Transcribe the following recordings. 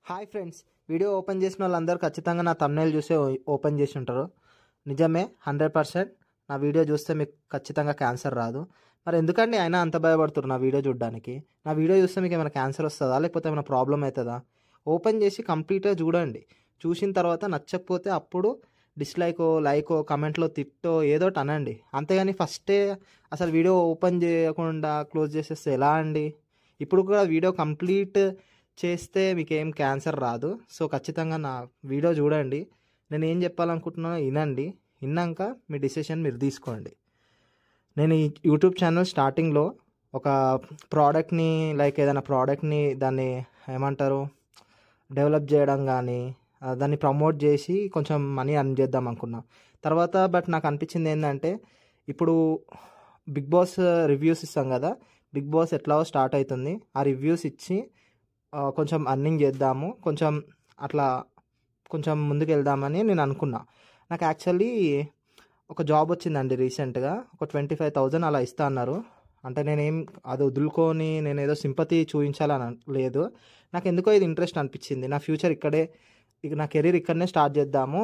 Hi friends, video open చేసిన వాళ్ళందరూ ఖచ్చితంగా నా థంబ్నెయిల్ చూసే ఓపెన్ చేసి ఉంటారు. నిజమే, 100%. నా వీడియో చూస్తే మీకు ఖచ్చితంగా క్యాన్సర్ రాదు. మరి ఎందుకండి అయినా అంత భయపడుతున్నారు నా వీడియో చూడడానికి? నా వీడియో చూస్తే మీకు ఏమైనా క్యాన్సర్ వస్తుందా, లేకపోతే ఏమైనా ప్రాబ్లం అవుతుందా? ఓపెన్ చేసి కంప్లీట్గా చూడండి. చూసిన తర్వాత నచ్చకపోతే అప్పుడు డిస్లైకో, లైకో, కమెంట్లో తిట్టో ఏదో ఒకటి అనండి. అంతేగాని ఫస్టే అసలు వీడియో ఓపెన్ చేయకుండా క్లోజ్ చేసేస్తే ఎలా అండి? ఇప్పుడు కూడా వీడియో కంప్లీట్ చేస్తే మీకేం క్యాన్సర్ రాదు. సో ఖచ్చితంగా నా వీడియో చూడండి. నేను ఏం చెప్పాలనుకుంటున్నానో వినండి. విన్నాక మీ డిసిషన్ మీరు తీసుకోండి. నేను ఈ యూట్యూబ్ ఛానల్ స్టార్టింగ్లో ఒక ప్రోడక్ట్ని, లైక్ ఏదైనా ప్రోడక్ట్ని దాన్ని ఏమంటారు డెవలప్ చేయడం కానీ దాన్ని ప్రమోట్ చేసి కొంచెం మనీ అర్న్ చేద్దాం అనుకున్నా. తర్వాత బట్ నాకు అనిపించింది ఏంటంటే, ఇప్పుడు బిగ్ బాస్ రివ్యూస్ ఇస్తాం కదా, బిగ్ బాస్ ఎట్లా స్టార్ట్ అవుతుంది, ఆ రివ్యూస్ ఇచ్చి కొంచెం అర్నింగ్ చేద్దాము, కొంచెం అట్లా కొంచెం ముందుకు వెళ్దామని నేను అనుకున్నా. నాకు యాక్చువల్లీ ఒక జాబ్ వచ్చిందండి రీసెంట్గా. ఒక 25,000 అలా ఇస్తా అన్నారు. అంటే నేనేం అది వదులుకొని నేను ఏదో సింపతి చూపించాలని లేదు. నాకు ఎందుకో ఇది ఇంట్రెస్ట్ అనిపించింది. నా ఫ్యూచర్ ఇక్కడే, ఇక నా కెరీర్ ఇక్కడనే స్టార్ట్ చేద్దాము,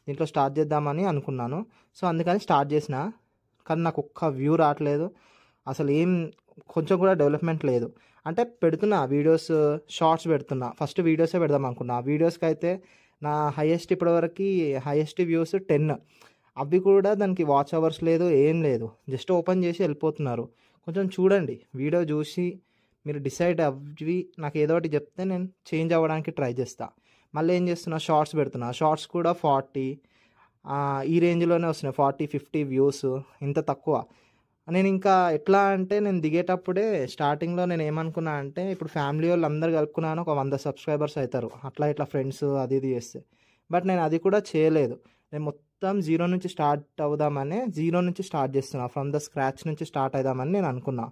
దీంట్లో స్టార్ట్ చేద్దామని అనుకున్నాను. సో అందుకని స్టార్ట్ చేసిన. కానీ నాకు ఒక్క వ్యూ రావట్లేదు, అసలు ఏం కొంచెం కూడా డెవలప్మెంట్ లేదు. అంటే పెడుతున్నా వీడియోస్, షార్ట్స్ పెడుతున్నా. ఫస్ట్ వీడియోసే పెడదాం అనుకున్నా. ఆ వీడియోస్కి అయితే నా హైయెస్ట్ ఇప్పటివరకు హైయెస్ట్ వ్యూస్ 10. అవి కూడా దానికి వాచ్ అవర్స్ లేదు, ఏం లేదు. జస్ట్ ఓపెన్ చేసి వెళ్ళిపోతున్నారు. కొంచెం చూడండి, వీడియో చూసి మీరు డిసైడ్ అవి నాకు ఏదో ఒకటి చెప్తే నేను చేంజ్ అవ్వడానికి ట్రై చేస్తా. మళ్ళీ ఏం చేస్తున్నా, షార్ట్స్ పెడుతున్నా. షార్ట్స్ కూడా 40 ఈ రేంజ్లోనే వస్తున్నాయి. 40-50 వ్యూస్, ఇంత తక్కువ. నేను ఇంకా ఎట్లా అంటే, నేను దిగేటప్పుడే స్టార్టింగ్లో నేను ఏమనుకున్నా అంటే, ఇప్పుడు ఫ్యామిలీ వాళ్ళు అందరు కలుపుకున్నాను ఒక 100 సబ్స్క్రైబర్స్ అవుతారు, అట్లా ఇట్లా ఫ్రెండ్స్ అది ఇది చేస్తే. బట్ నేను అది కూడా చేయలేదు. నేను మొత్తం జీరో నుంచి స్టార్ట్ అవుదామని, జీరో నుంచి స్టార్ట్ చేస్తున్నా. ఫ్రమ్ ద స్క్రాచ్ నుంచి స్టార్ట్ అవుదామని నేను అనుకున్నా.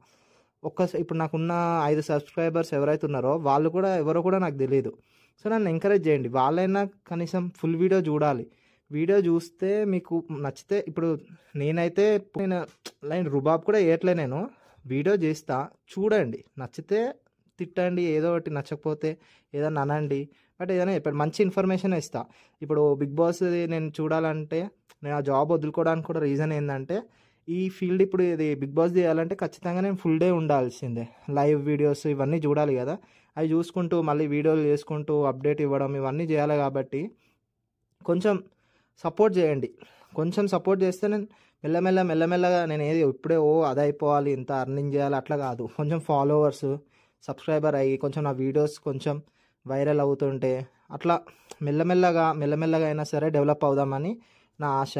ఇప్పుడు నాకున్న 5 సబ్స్క్రైబర్స్ ఎవరైతే ఉన్నారో వాళ్ళు కూడా ఎవరో కూడా నాకు తెలియదు. సో నన్ను ఎంకరేజ్ చేయండి. వాళ్ళైనా కనీసం ఫుల్ వీడియో చూడాలి. వీడియో చూస్తే మీకు నచ్చితే, ఇప్పుడు నేనైతే నేను రుబాబ్ కూడా వేయట్లే, నేను వీడియో చేస్తా, చూడండి. నచ్చితే తిట్టండి, ఏదో ఒకటి, నచ్చకపోతే ఏదైనా అనండి. బట్ ఏదైనా చెప్పండి, మంచి ఇన్ఫర్మేషన్ ఇస్తా. ఇప్పుడు బిగ్ బాస్ నేను చూడాలంటే, నేను ఆ జాబ్ వదులుకోవడానికి కూడా రీజన్ ఏంటంటే, ఈ ఫీల్డ్ ఇప్పుడు ఇది బిగ్ బాస్ చేయాలంటే ఖచ్చితంగా నేను ఫుల్ డే ఉండాల్సిందే. లైవ్ వీడియోస్ ఇవన్నీ చూడాలి కదా, అవి చూసుకుంటూ మళ్ళీ వీడియోలు చేసుకుంటూ అప్డేట్ ఇవ్వడం ఇవన్నీ చేయాలి. కాబట్టి కొంచెం సపోర్ట్ చేయండి. కొంచెం సపోర్ట్ చేస్తే నేను మెల్లమెల్లగా నేను ఏది ఇప్పుడే అది అయిపోవాలి, ఇంత అర్నింగ్ చేయాలి అట్లా కాదు. కొంచెం ఫాలోవర్స్, సబ్స్క్రైబర్ అయ్యి కొంచెం నా వీడియోస్ కొంచెం వైరల్ అవుతుంటే అట్లా మెల్లమెల్లగా అయినా సరే డెవలప్ అవుదామని నా ఆశ.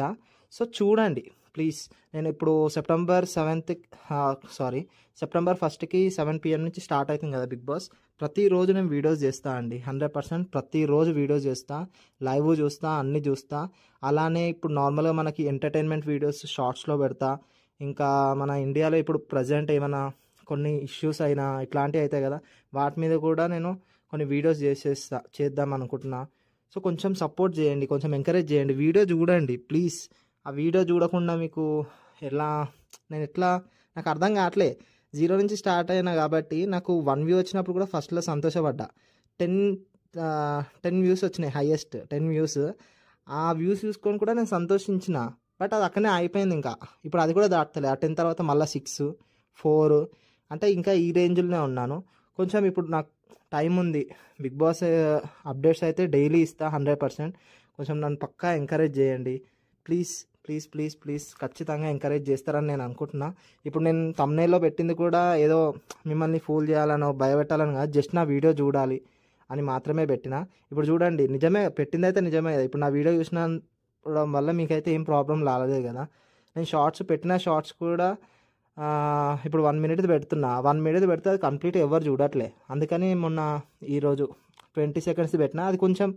సో చూడండి ప్లీజ్. నేను ఇప్పుడు సెప్టెంబర్ 1కి 7 PM నుంచి స్టార్ట్ అవుతుంది కదా బిగ్ బాస్. ప్రతిరోజు నేను వీడియోస్ చేస్తా అండి, 100%. ప్రతిరోజు వీడియోస్ చేస్తా, లైవ్ చూస్తా, అన్నీ చూస్తా. అలానే ఇప్పుడు నార్మల్గా మనకి ఎంటర్టైన్మెంట్ వీడియోస్ షార్ట్స్లో పెడతా. ఇంకా మన ఇండియాలో ఇప్పుడు ప్రజెంట్ ఏమైనా కొన్ని ఇష్యూస్ అయినా ఇట్లాంటివి అవుతాయి కదా, వాటి మీద కూడా నేను కొన్ని వీడియోస్ చేద్దాం అనుకుంటున్నా. సో కొంచెం సపోర్ట్ చేయండి, కొంచెం ఎంకరేజ్ చేయండి. వీడియో చూడండి ప్లీజ్. ఆ వీడియో చూడకుండా మీకు నాకు అర్థం కావట్లే. జీరో నుంచి స్టార్ట్ అయినా కాబట్టి నాకు 1 వ్యూ వచ్చినప్పుడు కూడా ఫస్ట్లో సంతోషపడ్డా. 10 వ్యూస్ వచ్చినాయి, హైయెస్ట్ 10 వ్యూస్. ఆ వ్యూస్ చూసుకొని కూడా నేను సంతోషించిన. బట్ అది అక్కడనే అయిపోయింది. ఇంకా ఇప్పుడు అది కూడా దాటలే. ఆ 10 తర్వాత మళ్ళీ 6, 4, అంటే ఇంకా ఈ రేంజ్లోనే ఉన్నాను. కొంచెం ఇప్పుడు నాకు టైం ఉంది. బిగ్ బాస్ అప్డేట్స్ అయితే డైలీ ఇస్తా 100%. కొంచెం నన్ను పక్కా ఎంకరేజ్ చేయండి ప్లీజ్. ఖచ్చితంగా ఎంకరేజ్ చేస్తారని నేను అనుకుంటున్నా. ఇప్పుడు నేను థంబ్నెయిల్లో పెట్టింది కూడా ఏదో మిమ్మల్ని ఫూల్ చేయాలనో భయపెట్టాలని కాదు, జస్ట్ నా వీడియో చూడాలి అని మాత్రమే పెట్టిన. ఇప్పుడు చూడండి, నిజమే, పెట్టింది అయితే నిజమే. ఇప్పుడు నా వీడియో చూసిన వల్ల మీకైతే ఏం ప్రాబ్లం రాలేదు కదా. నేను షార్ట్స్ కూడా ఇప్పుడు 1 minute పెడుతున్నా. 1 minute పెడితే అది కంప్లీట్ ఎవరు చూడట్లే. అందుకని మొన్న ఈరోజు 20 seconds పెట్టినా, అది కొంచెం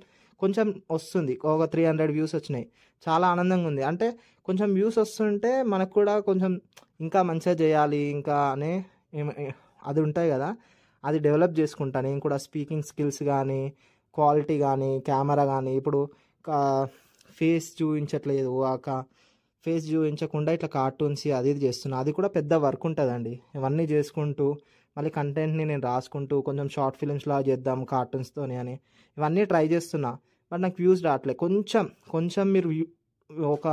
వస్తుంది. ఒక 300 వ్యూస్ వచ్చినాయి. చాలా ఆనందంగా ఉంది. అంటే కొంచెం వ్యూస్ వస్తుంటే మనకు కూడా కొంచెం ఇంకా మంచిగా చేయాలి ఇంకా అనే అది ఉంటాయి కదా, అది డెవలప్ చేసుకుంటా నేను కూడా. స్పీకింగ్ స్కిల్స్ కానీ, క్వాలిటీ కానీ, కెమెరా కానీ. ఇప్పుడు ఫేస్ చూపించట్లేదు, ఫేస్ చూపించకుండా ఇట్లా కార్టూన్స్ అది ఇది చేస్తున్నా. అది కూడా పెద్ద వర్క్ ఉంటుందండి. ఇవన్నీ చేసుకుంటూ మళ్ళీ కంటెంట్ని నేను రాసుకుంటూ కొంచెం షార్ట్ ఫిలిమ్స్లా చేద్దాం కార్టూన్స్తోని అని ఇవన్నీ ట్రై చేస్తున్నా. బట్ నాకు వ్యూస్ రావట్లేదు. కొంచెం మీరు ఒక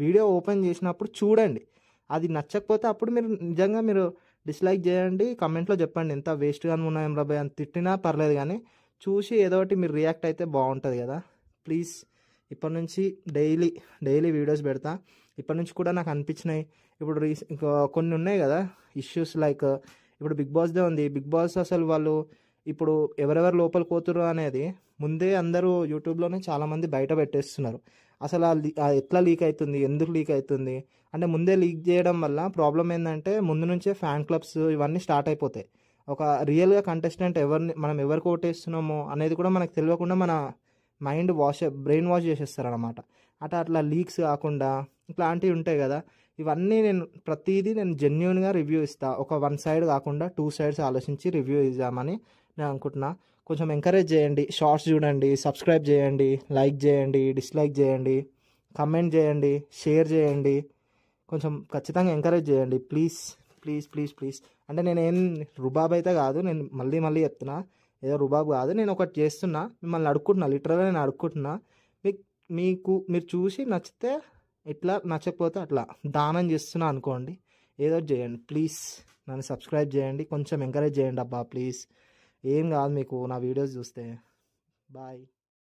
వీడియో ఓపెన్ చేసినప్పుడు చూడండి, అది నచ్చకపోతే అప్పుడు మీరు నిజంగా మీరు డిస్లైక్ చేయండి, కమెంట్లో చెప్పండి ఎంత వేస్ట్గా ఉన్నాయం రాబాయ్ అని తిట్టినా పర్లేదు, కానీ చూసి ఏదో ఒకటి మీరు రియాక్ట్ అయితే బాగుంటుంది కదా. ప్లీజ్ ఇప్పటి నుంచి డైలీ వీడియోస్ పెడతా. ఇప్పటి నుంచి కూడా నాకు అనిపించినాయి. ఇప్పుడు కొన్ని ఉన్నాయి కదా ఇష్యూస్, లైక్ ఇప్పుడు బిగ్ బాస్దే ఉంది. బిగ్ బాస్ అసలు వాళ్ళు ఇప్పుడు ఎవరెవరు లోపలికి పోతుర్రు అనేది ముందే అందరూ యూట్యూబ్లోనే చాలామంది బయట పెట్టేస్తున్నారు. అసలు ఎట్లా లీక్ అవుతుంది, ఎందుకు లీక్ అవుతుంది అంటే ముందే లీక్ చేయడం వల్ల ప్రాబ్లం ఏంటంటే ముందు నుంచే ఫ్యాన్ క్లబ్స్ ఇవన్నీ స్టార్ట్ అయిపోతాయి. ఒక రియల్గా కంటెస్టెంట్ మనం ఎవరికి ఓటేస్తున్నామో అనేది కూడా మనకు తెలియకుండా మన బ్రెయిన్ వాష్ చేసేస్తారు అనమాట. అట్లా లీక్స్ కాకుండా ఇట్లాంటివి ఉంటాయి కదా, ఇవన్నీ ప్రతిదీ నేను జెన్యూన్గా రివ్యూ ఇస్తాను. ఒక వన్ సైడ్ కాకుండా 2 sides ఆలోచించి రివ్యూ ఇద్దామని నేను అనుకుంటున్నా. కొంచెం ఎంకరేజ్ చేయండి, షార్ట్స్ చూడండి, సబ్స్క్రైబ్ చేయండి, లైక్ చేయండి, డిస్లైక్ చేయండి, కమెంట్ చేయండి, షేర్ చేయండి. కొంచెం ఖచ్చితంగా ఎంకరేజ్ చేయండి ప్లీజ్ ప్లీజ్ ప్లీజ్ ప్లీజ్. అంటే నేనేం రుబాబ్ అయితే కాదు, నేను మళ్ళీ చెప్తున్నా, ఏదో రుబాబ్ కాదు, నేను ఒకటి చేస్తున్నా, మిమ్మల్ని అడుక్కుంటున్నా, లిటరల్గా నేను అడుక్కుంటున్నా. మీరు చూసి నచ్చితే ఇట్లా, నచ్చకపోతే అట్లా దానం చేస్తున్నా అనుకోండి, ఏదో చేయండి ప్లీజ్. నన్ను సబ్స్క్రైబ్ చేయండి, కొంచెం ఎంకరేజ్ చేయండి అబ్బా ప్లీజ్. ఏం కాదు మీకు నా వీడియోస్ చూస్తే. బాయ్.